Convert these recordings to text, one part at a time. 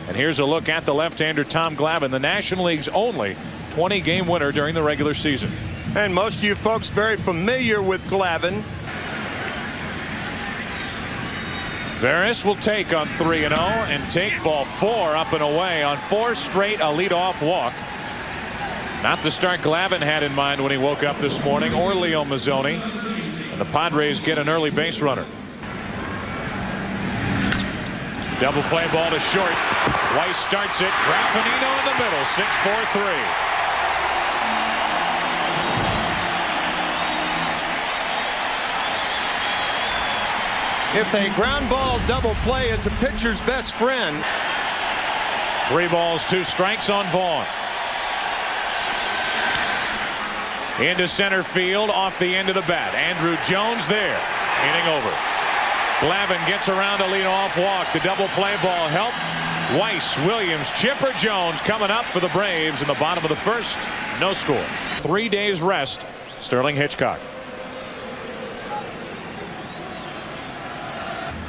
And here's a look at the left-hander Tom Glavine, the National League's only 20-game winner during the regular season. And most of you folks very familiar with Glavine. Veras will take on 3-0 and take ball 4 up and away on 4 straight, a leadoff walk. Not the start Glavine had in mind when he woke up this morning, or Leo Mazzoni. And the Padres get an early base runner. Double play ball to short. Weiss starts it. Graffinino in the middle. 6-4-3. If a ground ball double play is a pitcher's best friend. 3 balls, 2 strikes on Vaughn. Into center field, off the end of the bat. Andrew Jones there. Inning over. Glavine gets around a leadoff walk. The double play ball helped. Weiss, Williams, Chipper Jones coming up for the Braves in the bottom of the first. No score. 3 days rest. Sterling Hitchcock.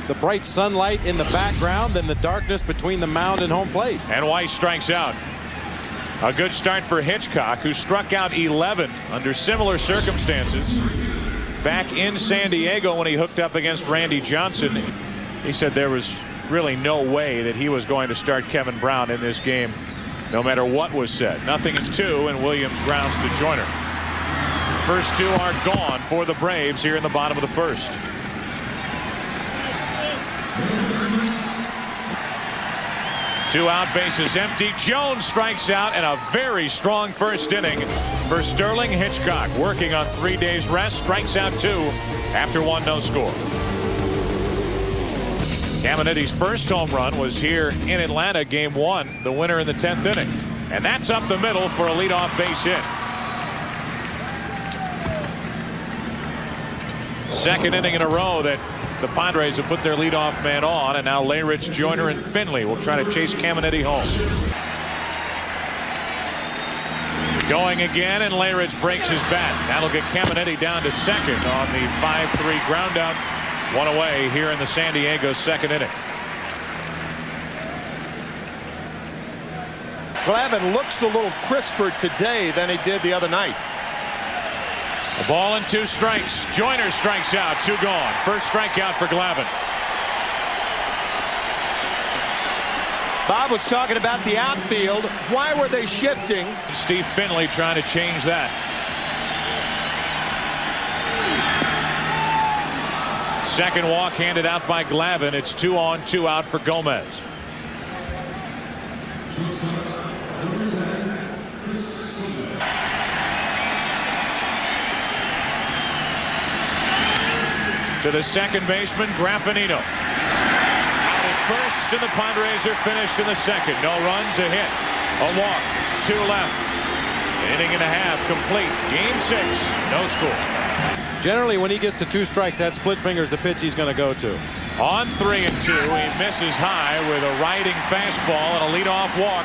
The bright sunlight in the background, then the darkness between the mound and home plate. And Weiss strikes out. A good start for Hitchcock, who struck out 11 under similar circumstances back in San Diego when he hooked up against Randy Johnson. He said there was really no way that he was going to start Kevin Brown in this game, no matter what was said. 0-2, and Williams grounds to Joyner. First 2 are gone for the Braves here in the bottom of the first. Two out, bases empty. Jones strikes out, and a very strong first inning for Sterling Hitchcock, working on 3 days rest. Strikes out 2 after 1 no score. Caminiti's first home run was here in Atlanta, game 1, the winner in the 10th inning. And that's up the middle for a leadoff base hit. Second inning in a row that the Padres have put their leadoff man on, and now Layrich, Joyner, and Finley will try to chase Caminiti home. Going again, and Layrich breaks his bat. That'll get Caminiti down to second on the 5-3 ground out. 1 away here in the San Diego second inning. Glavine looks a little crisper today than he did the other night. A ball and 2 strikes. Joyner strikes out. 2 gone. First strikeout for Glavine. Bob was talking about the outfield. Why were they shifting? Steve Finley trying to change that. Second walk handed out by Glavine. It's 2 on, 2 out for Gomez. To the second baseman, Graffinino. Out at first, and the Padres are finished in the second. No runs, a hit, a walk, 2 left. Inning and a half complete. Game 6, no score. Generally, when he gets to 2 strikes, that split finger is the pitch he's going to go to. On 3-2, he misses high with a riding fastball and a leadoff walk.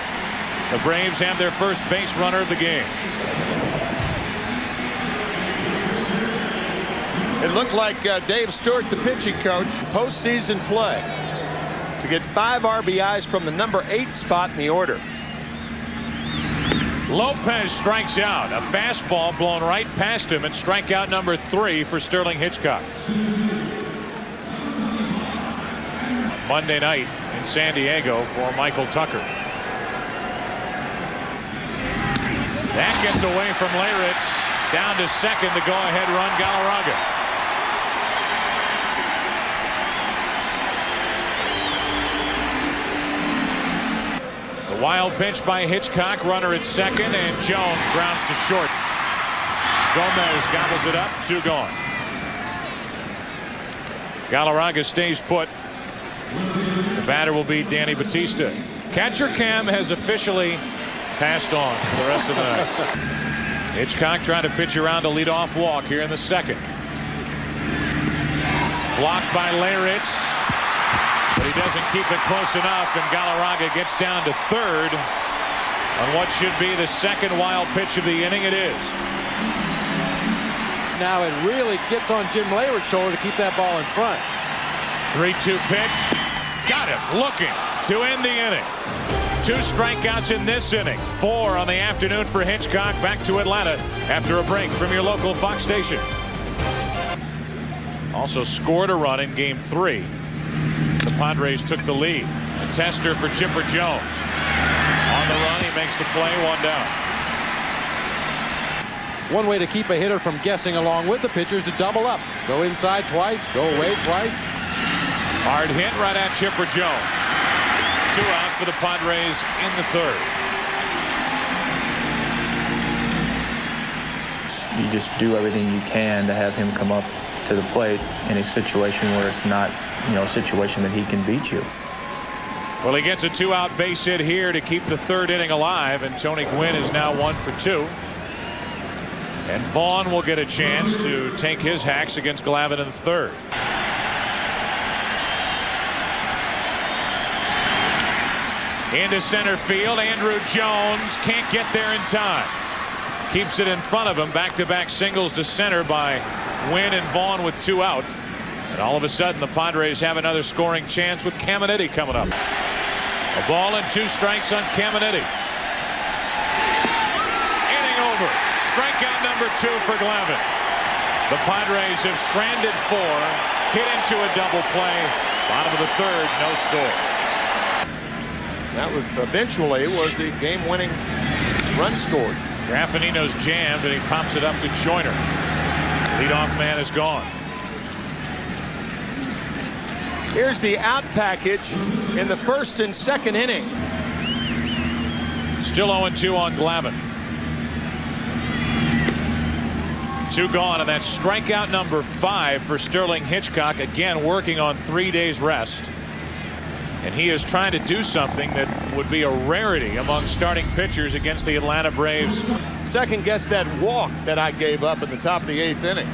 The Braves have their first base runner of the game. It looked like Dave Stewart, the pitching coach, postseason play to get 5 RBIs from the number 8 spot in the order. Lopez strikes out. A fastball blown right past him, and strikeout number 3 for Sterling Hitchcock. Monday night in San Diego for Michael Tucker. That gets away from Layrich. Down to second, the go-ahead run, Galarraga. The wild pitch by Hitchcock, runner at second, and Jones grounds to short. Gomez gobbles it up, 2 gone. Galarraga stays put. The batter will be Danny Batista. Catcher Cam has officially passed on for the rest of the night. Hitchcock trying to pitch around a leadoff walk here in the second. Blocked by Layrich, but he doesn't keep it close enough, and Galarraga gets down to third on what should be the second wild pitch of the inning. It is. Now it really gets on Jim Layrich's shoulder to keep that ball in front. 3-2 pitch. Got him looking. to end the inning. 2 strikeouts in this inning. 4 on the afternoon for Hitchcock. Back to Atlanta after a break from your local Fox station. Also scored a run in Game 3. The Padres took the lead. A tester for Chipper Jones. On the run, he makes the play, 1 down. One way to keep a hitter from guessing along with the pitcher is to double up. Go inside twice, go away twice. Hard hit right at Chipper Jones. 2 out for the Padres in the 3rd. You just do everything you can to have him come up to the plate in a situation where it's not, a situation that he can beat you. Well, he gets a 2-out base hit here to keep the 3rd inning alive, and Tony Gwynn is now 1 for 2. And Vaughn will get a chance to take his hacks against Glavine in the 3rd. Into center field, Andrew Jones can't get there in time. Keeps it in front of him. Back-to-back singles to center by Gwynn and Vaughn with 2 out. And all of a sudden the Padres have another scoring chance with Caminiti coming up. A ball and 2 strikes on Caminiti. Inning over. Strikeout number 2 for Glavine. The Padres have stranded 4, hit into a double play. Bottom of the 3rd, no score. That was eventually was the game-winning run scored. Graffinino's jammed and he pops it up to Joyner. Leadoff man is gone. Here's the out package in the 1st and 2nd inning. Still 0-2 on Glavine. 2 gone, and that's strikeout number 5 for Sterling Hitchcock. Again, working on 3 days rest. And he is trying to do something that would be a rarity among starting pitchers against the Atlanta Braves. Second guess that walk that I gave up at the top of the 8th inning.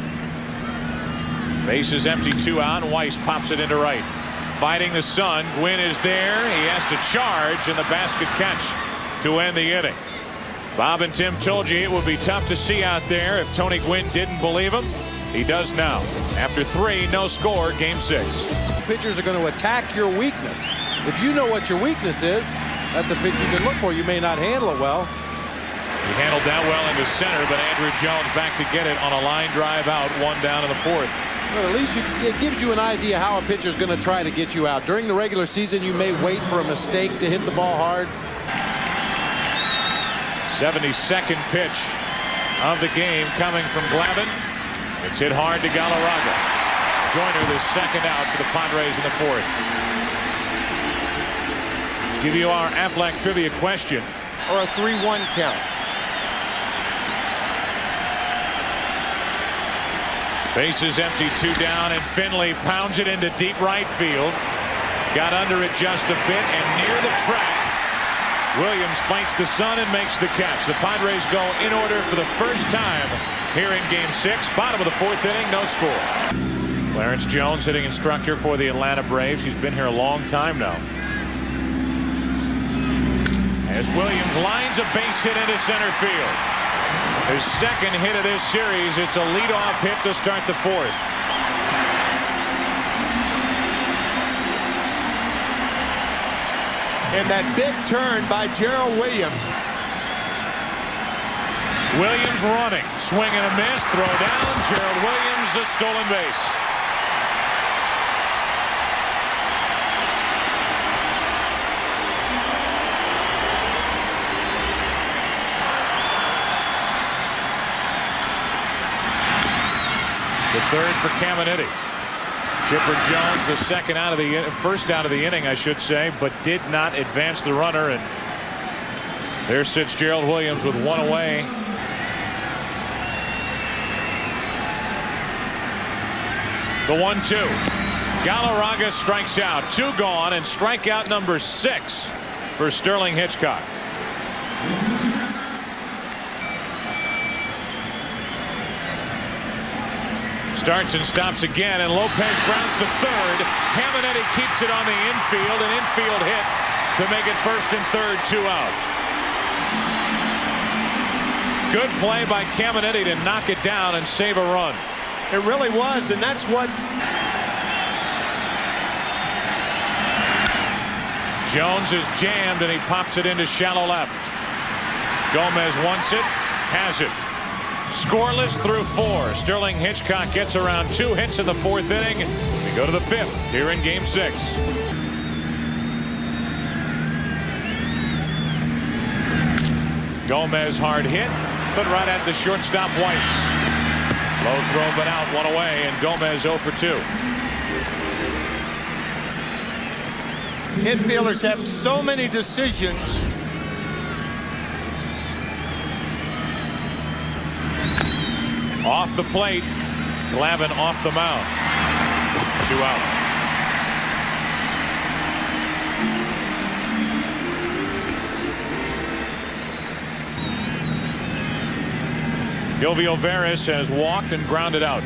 Base is empty, 2 out. Weiss pops it into right. Fighting the sun. Gwynn is there. He has to charge, and the basket catch to end the inning. Bob and Tim told you it would be tough to see out there if Tony Gwynn didn't believe him. He does now. After 3, no score, Game 6. Pitchers are going to attack your weakness. If you know what your weakness is, that's a pitch you can look for. You may not handle it well. He handled that well into center, but Andrew Jones back to get it on a line drive out, 1 down in the 4th. Well, at least it gives you an idea how a pitcher is going to try to get you out. During the regular season, you may wait for a mistake to hit the ball hard. 72nd pitch of the game coming from Glavine. It's hit hard to Galarraga. Joyner, the 2nd out for the Padres in the 4th. Let's give you our Aflac trivia question. Or a 3-1 count. Base is empty, 2 down, and Finley pounds it into deep right field. Got under it just a bit, and near the track, Williams fights the sun and makes the catch. The Padres go in order for the first time here in Game 6. Bottom of the 4th inning, no score. Clarence Jones, hitting instructor for the Atlanta Braves. He's been here a long time now. As Williams lines a base hit into center field. His 2nd hit of this series. It's a leadoff hit to start the 4th. And that big turn by Gerald Williams. Williams running. Swing and a miss. Throw down. Gerald Williams, a stolen base. The 3rd for Caminiti. Chipper Jones, the 2nd out of the 1st out of the inning, I should say, but did not advance the runner. And there sits Gerald Williams with 1 away. The 1-2. Galarraga strikes out. 2 gone, and strikeout number 6 for Sterling Hitchcock. Starts and stops again, and Lopez grounds to 3rd. Caminiti keeps it on the infield, an infield hit to make it 1st and 3rd, 2 out. Good play by Caminiti to knock it down and save a run. It really was, and that's what Jones is jammed and he pops it into shallow left. Gomez wants it, has it. Scoreless through 4. Sterling Hitchcock gets around 2 hits in the 4th inning. We go to the 5th here in Game 6. Gomez hard hit, but right at the shortstop Weiss. Low throw but out, 1 away, and Gomez 0 for 2. Infielders have so many decisions. Off the plate, Glavine off the mound. 2 out. Gilvio Veras has walked and grounded out.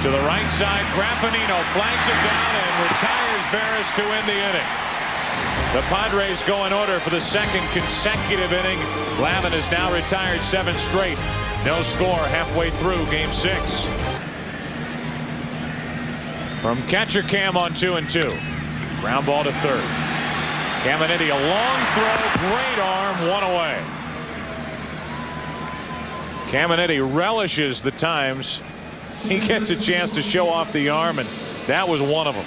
To the right side, Graffinino flags it down and retires Veras to end the inning. The Padres go in order for the 2nd consecutive inning. Glavine has now retired 7 straight. No score halfway through Game 6. From catcher Cam on 2-2. Ground ball to third. Caminiti, a long throw, great arm, 1 away. Caminiti relishes the times he gets a chance to show off the arm, and that was one of them.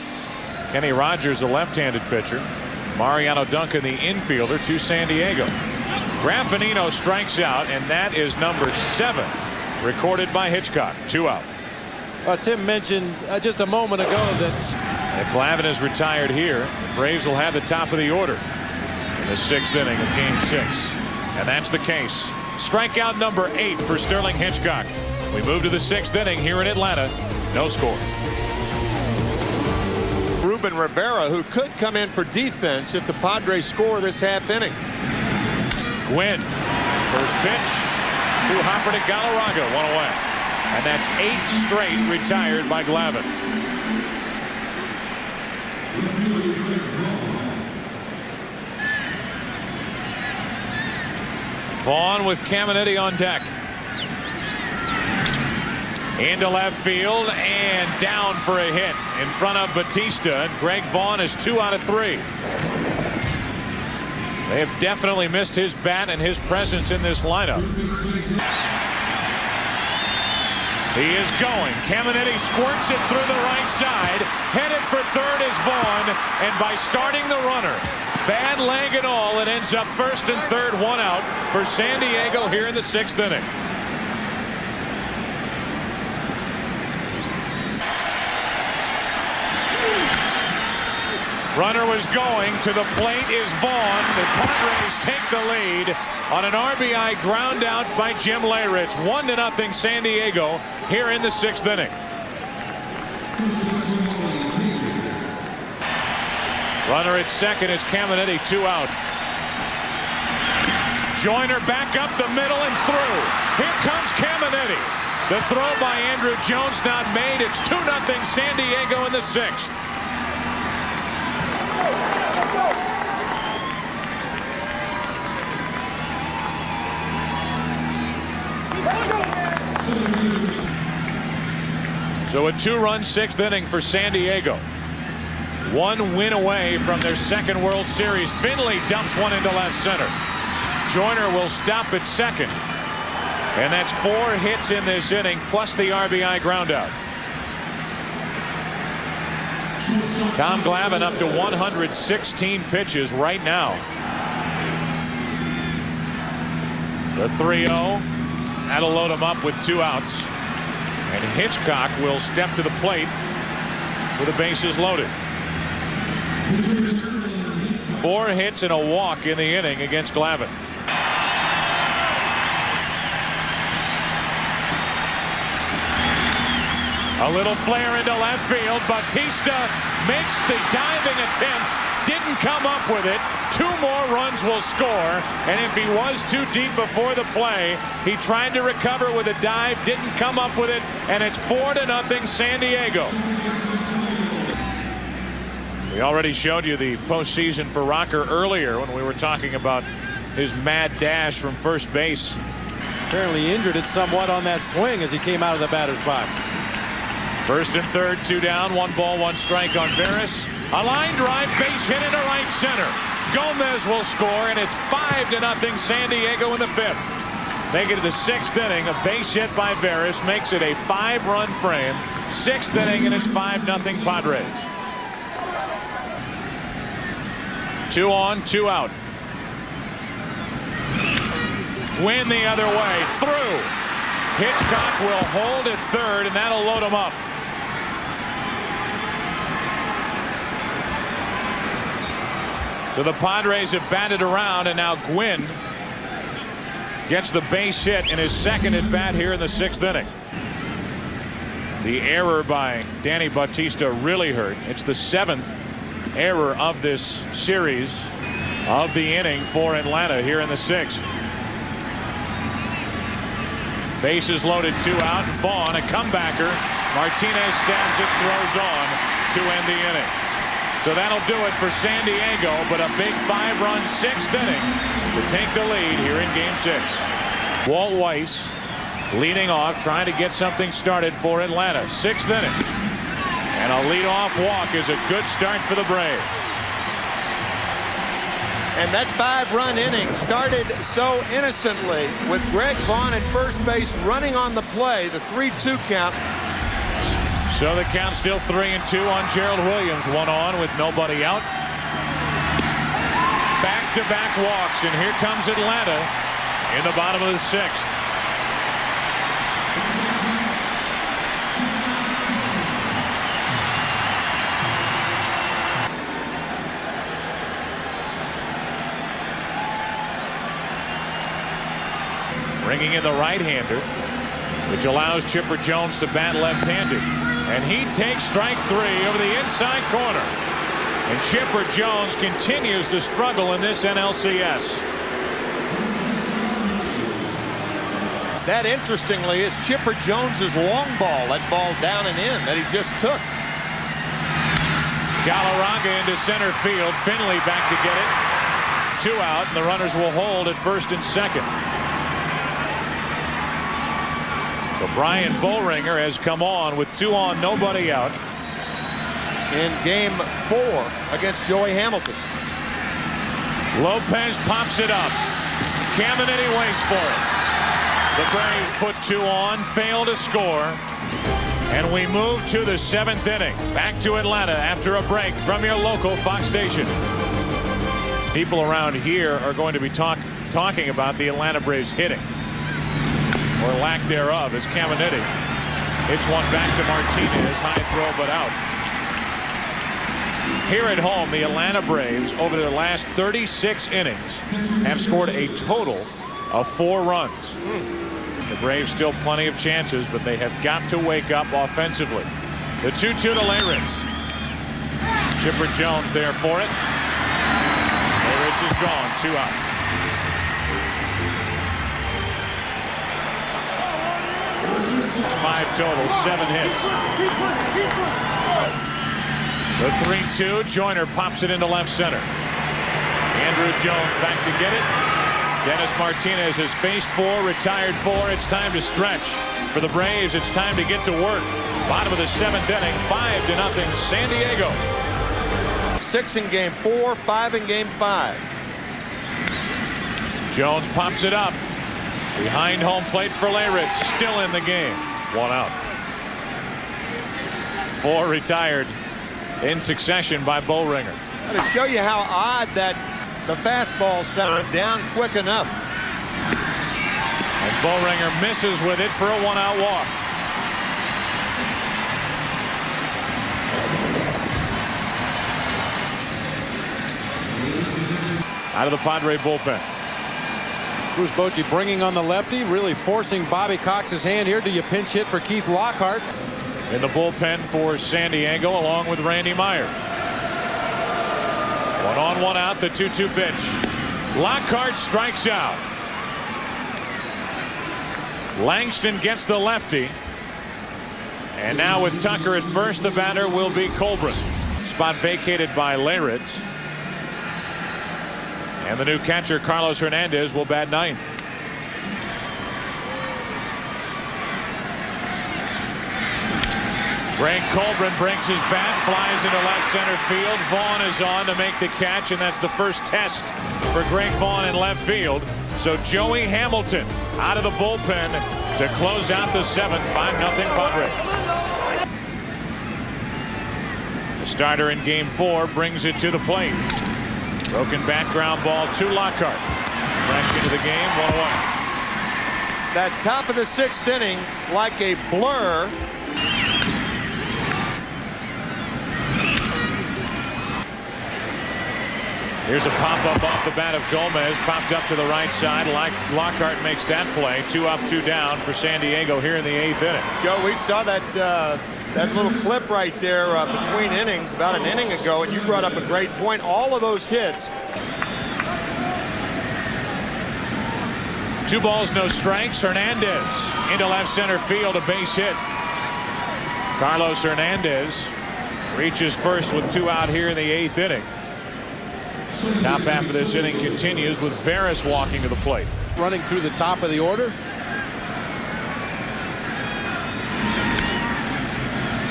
Kenny Rogers, a left-handed pitcher. Mariano Duncan, the infielder, to San Diego. Graffinino strikes out, and that is number 7, recorded by Hitchcock. 2 out. Tim mentioned just a moment ago that if Glavine is retired here, the Braves will have the top of the order in the 6th inning of Game 6. And that's the case. Strikeout number 8 for Sterling Hitchcock. We move to the 6th inning here in Atlanta. No score. Ruben Rivera, who could come in for defense if the Padres score this half inning. Gwynn, first pitch to Hopper to Galarraga, 1 away. And that's 8 straight retired by Glavine. Vaughn with Caminiti on deck. Into left field and down for a hit in front of Batista. And Greg Vaughn is 2 out of 3. They have definitely missed his bat and his presence in this lineup. He is going. Caminiti squirts it through the right side. Headed for third is Vaughn. And by starting the runner, bad leg and all, it ends up first and third, 1 out for San Diego here in the 6th inning. Runner was going. To the plate is Vaughn. The Padres take the lead on an RBI ground out by Jim Leyrich. 1-0 San Diego here in the 6th inning. Runner at second is Caminiti, 2 out. Joyner back up the middle and through. Here comes Caminiti. The throw by Andrew Jones not made. It's 2-0 San Diego in the 6th. So a 2-run 6th inning for San Diego. 1 win away from their 2nd World Series. Finley dumps one into left center. Joyner will stop at second. And that's 4 hits in this inning, plus the RBI groundout. Tom Glavine up to 116 pitches right now. The 3-0. That'll load him up with 2 outs. And Hitchcock will step to the plate with the bases loaded. 4 hits and a walk in the inning against Glavine. A little flare into left field. Batista makes the diving attempt. Didn't come up with it. 2 more runs will score. And if he was too deep before the play, he tried to recover with a dive. Didn't come up with it. And it's 4-0 San Diego. We already showed you the postseason for Rocker earlier when we were talking about his mad dash from first base. apparently injured it somewhat on that swing as he came out of the batter's box. First and third, 2 down, 1 ball, 1 strike on Veras. A line drive, base hit into right center. Gomez will score, and it's 5-0 San Diego in the 5th. They get to the 6th inning. A base hit by Veras makes it a 5-run frame. 6th inning, and it's 5-0 Padres. 2 on, 2 out. Win the other way, through. Hitchcock will hold at third, and that'll load him up. So the Padres have batted around, and now Gwynn gets the base hit in his 2nd at bat here in the 6th inning. The error by Danny Bautista really hurt. It's the 7th error of this series of the inning for Atlanta here in the 6th. Bases loaded, 2 out. Vaughn, a comebacker. Martinez stabs it, throws on to end the inning. So that'll do it for San Diego, but a big 5-run 6th inning to take the lead here in Game 6. Walt Weiss leading off, trying to get something started for Atlanta. 6th inning. And a leadoff walk is a good start for the Braves. And that 5-run inning started so innocently with Greg Vaughn at first base running on the play, the 3-2 count. So the count still 3-2 on Gerald Williams. 1 on with nobody out. Back-to-back walks, and here comes Atlanta in the bottom of the 6th. Bringing in the right-hander, which allows Chipper Jones to bat left-handed. And he takes strike 3 over the inside corner. And Chipper Jones continues to struggle in this NLCS. That, interestingly, is Chipper Jones's long ball, that ball down and in that he just took. Galarraga into center field. Finley back to get it. 2 out, and the runners will hold at 1st and 2nd. So Brian Boehringer has come on with 2 on, nobody out. In Game 4 against Joey Hamilton. Lopez pops it up. Caminiti waits for it. The Braves put 2 on, fail to score. And we move to the 7th inning. Back to Atlanta after a break from your local Fox station. People around here are going to be talking about the Atlanta Braves hitting, or lack thereof, as Caminiti hits one back to Martinez. High throw, but out. Here at home, the Atlanta Braves, over their last 36 innings, have scored a total of 4 runs. The Braves still plenty of chances, but they have got to wake up offensively. The 2-2 to Leyritz. Chipper Jones there for it. Leyritz is gone. 2 out. It's 5 total, 7 hits. The 3-2, Joyner pops it into left center. Andrew Jones back to get it. Dennis Martinez has faced 4, retired 4. It's time to stretch. For the Braves, it's time to get to work. Bottom of the 7th inning, 5-0 San Diego. 6 in Game 4, 5 in Game 5. Jones pops it up. Behind home plate for Leyritz, still in the game. 1 out. 4 retired in succession by Boehringer. To show you how odd that the fastball sounded, down quick enough. And Boehringer misses with it for a 1-out walk. Out of the Padre bullpen. Bruce Bochy bringing on the lefty, really forcing Bobby Cox's hand here. Do you pinch hit for Keith Lockhart? In the bullpen for San Diego, along with Randy Myers. 1 on, 1 out, the 2-2 pitch. Lockhart strikes out. Langston gets the lefty. And now with Tucker at first, the batter will be Colbrin. Spot vacated by Leyritz. And the new catcher, Carlos Hernandez, will bat 9th. Greg Colburn brings his bat, flies into left center field. Vaughn is on to make the catch, and that's the first test for Greg Vaughn in left field. So Joey Hamilton out of the bullpen to close out the 7th. 5-0 Padres. The starter in game 4 brings it to the plate. Broken bat ground ball to Lockhart. Fresh into the game, 1-1. That top of the 6th inning, like a blur. Here's a pop-up off the bat of Gomez, popped up to the right side. Lockhart makes that play. 2 up, 2 down for San Diego here in the 8th inning. Joe, we saw that little clip right there between innings about an inning ago, and you brought up a great point. All of those hits. 2 balls, no strikes. Hernandez into left center field, a base hit. Carlos Hernandez reaches first with 2 out here in the 8th inning. Top half of this inning continues with Veras walking to the plate. Running through the top of the order.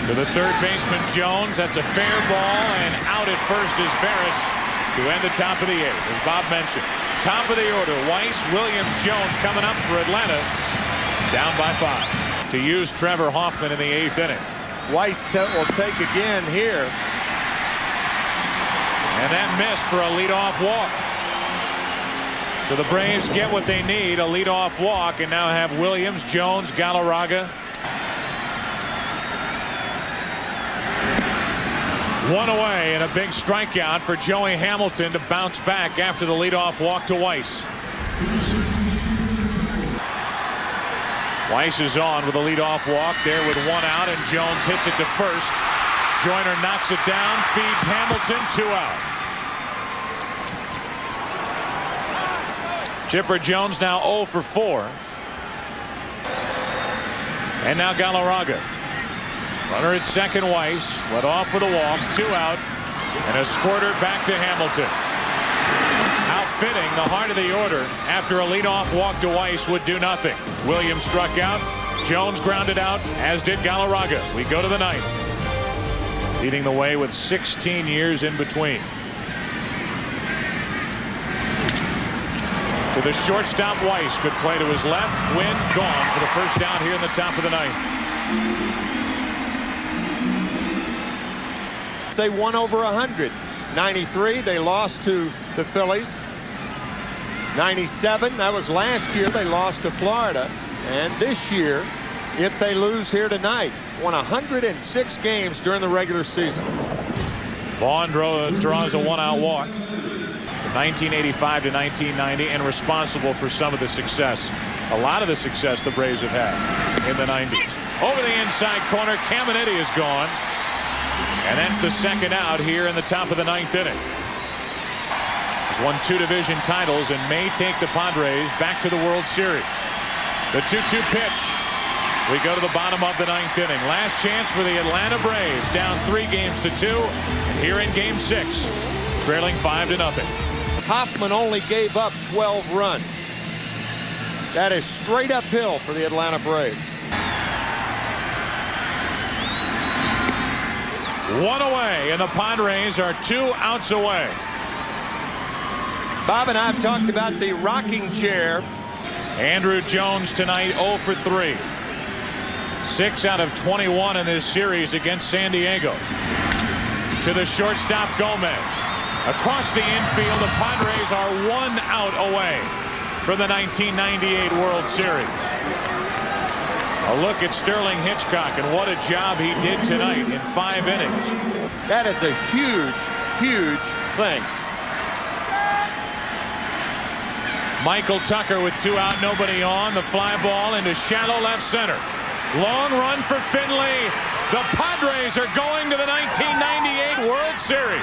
To the third baseman Jones. That's a fair ball, and out at first is Veras to end the top of the 8th. As Bob mentioned, top of the order, Weiss, Williams, Jones coming up for Atlanta. Down by 5. To use Trevor Hoffman in the 8th inning. Weiss will take again here. And that missed for a leadoff walk. So the Braves get what they need, a leadoff walk, and now have Williams, Jones, Galarraga. 1 away, and a big strikeout for Joey Hamilton to bounce back after the leadoff walk to Weiss. Weiss is on with a leadoff walk there with 1 out, and Jones hits it to first. Joyner knocks it down, feeds Hamilton, 2 out. Chipper Jones now 0 for 4. And now Galarraga. Runner at second, Weiss. Led off with a walk, 2 out. And a squirter back to Hamilton. Outfitting the heart of the order after a leadoff walk to Weiss would do nothing. Williams struck out. Jones grounded out, as did Galarraga. We go to the 9th. Leading the way with 16 years in between. To the shortstop, Weiss. Good play to his left. Win gone for the first down here in the top of the 9th. They won over 100. 93, they lost to the Phillies. 97, that was last year. They lost to Florida. And this year, if they lose here tonight, won 106 games during the regular season. Vaughn draws a 1-out walk from 1985 to 1990, and responsible for some of the success, a lot of the success the Braves have had in the 90s. Over the inside corner, Caminiti is gone, and that's the 2nd out here in the top of the 9th inning. He's won 2 division titles and may take the Padres back to the World Series. The 2-2 pitch. We go to the bottom of the 9th inning. Last chance for the Atlanta Braves, down 3 games to 2. And here in game 6, trailing 5-0. Hoffman only gave up 12 runs. That is straight uphill for the Atlanta Braves. 1 away, and the Padres are 2 outs away. Bob and I have talked about the rocking chair. Andrew Jones tonight 0 for 3. 6 out of 21 in this series against San Diego. To the shortstop, Gomez. Across the infield, the Padres are 1 out away from the 1998 World Series. A look at Sterling Hitchcock and what a job he did tonight in 5 innings. That is a huge, huge thing. Michael Tucker with 2 out, nobody on. The fly ball into shallow left center. Long run for Finley. The Padres are going to the 1998 World Series.